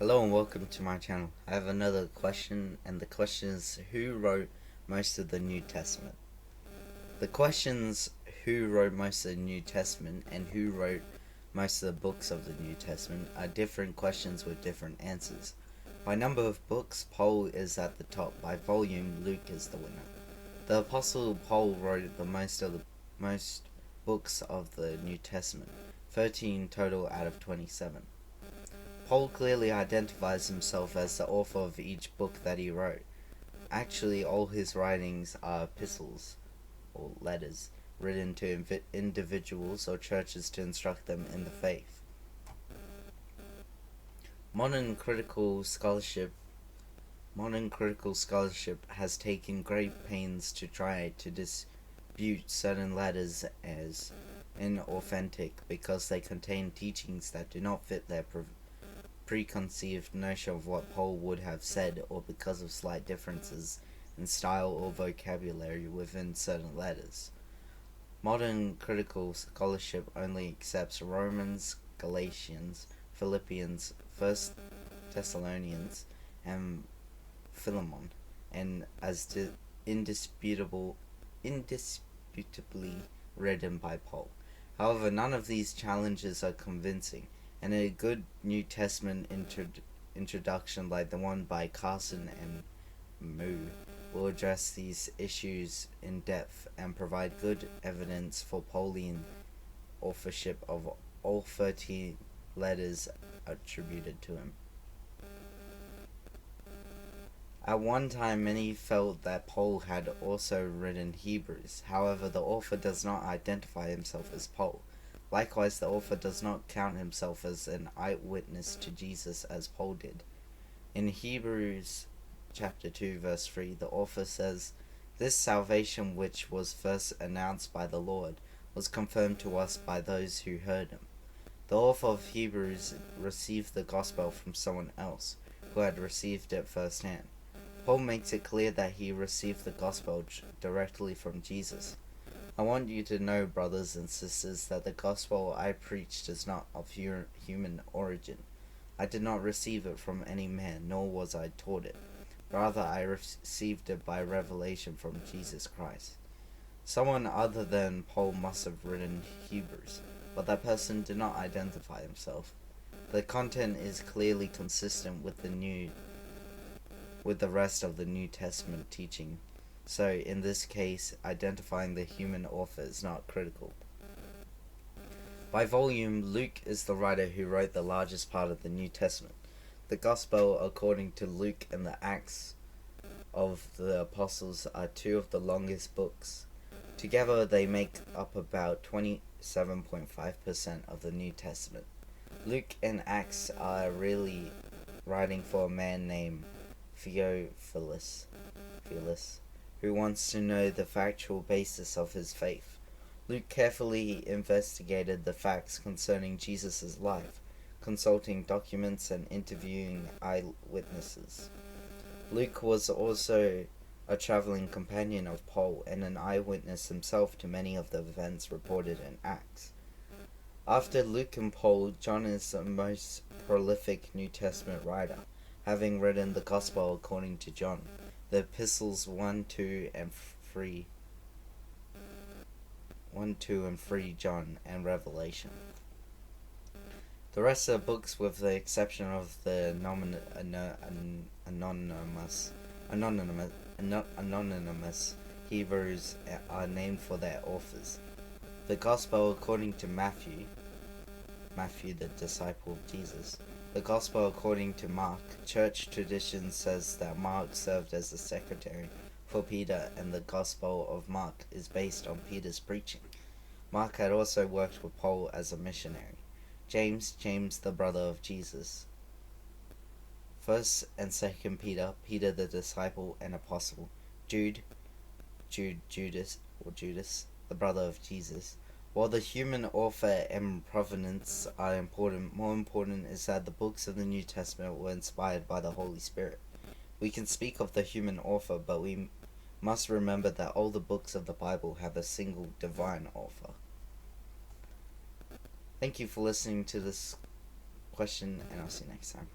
Hello and welcome to my channel. I have another question, and the question is, who wrote most of the New Testament? The questions who wrote most of the New Testament and who wrote most of the books of the New Testament are different questions with different answers. By number of books, Paul is at the top. By volume, Luke is the winner. The Apostle Paul wrote the most books of the New Testament, 13 total out of 27. Paul clearly identifies himself as the author of each book that he wrote. Actually, all his writings are epistles, or letters, written to individuals or churches to instruct them in the faith. Modern critical scholarship has taken great pains to try to dispute certain letters as inauthentic because they contain teachings that do not fit their preconceived notion of what Paul would have said, or because of slight differences in style or vocabulary within certain letters. Modern critical scholarship only accepts Romans, Galatians, Philippians, 1 Thessalonians, and Philemon, and as indisputably written by Paul. However, none of these challenges are convincing, and a good New Testament introduction like the one by Carson and Moo will address these issues in depth and provide good evidence for Pauline authorship of all 13 letters attributed to him. At one time, many felt that Paul had also written Hebrews. However, the author does not identify himself as Paul. Likewise, the author does not count himself as an eyewitness to Jesus as Paul did. In Hebrews chapter 2 verse 3, the author says, "This salvation which was first announced by the Lord was confirmed to us by those who heard him." The author of Hebrews received the gospel from someone else who had received it firsthand. Paul makes it clear that he received the gospel directly from Jesus. I want you to know, brothers and sisters, that the gospel I preached is not of human origin. I did not receive it from any man, nor was I taught it. Rather, I received it by revelation from Jesus Christ. Someone other than Paul must have written Hebrews, but that person did not identify himself. The content is clearly consistent with the rest of the New Testament teaching. So, in this case, identifying the human author is not critical. By volume, Luke is the writer who wrote the largest part of the New Testament. The Gospel according to Luke and the Acts of the Apostles are two of the longest books. Together, they make up about 27.5% of the New Testament. Luke and Acts are really writing for a man named Theophilus, who wants to know the factual basis of his faith. Luke carefully investigated the facts concerning Jesus' life, consulting documents and interviewing eyewitnesses. Luke was also a traveling companion of Paul and an eyewitness himself to many of the events reported in Acts. After Luke and Paul, John is the most prolific New Testament writer, having written the Gospel according to John, the epistles 1, 2, and 3 John, and Revelation. The rest of the books, with the exception of the anonymous Hebrews, are named for their authors. The Gospel according to Matthew the disciple of Jesus. The Gospel according to Mark. Church tradition says that Mark served as the secretary for Peter, and the Gospel of Mark is based on Peter's preaching. Mark had also worked with Paul as a missionary. James the brother of Jesus. 1 and 2 Peter, Peter the disciple and apostle. Judas, the brother of Jesus. While the human author and provenance are important, more important is that the books of the New Testament were inspired by the Holy Spirit. We can speak of the human author, but we must remember that all the books of the Bible have a single divine author. Thank you for listening to this question, and I'll see you next time.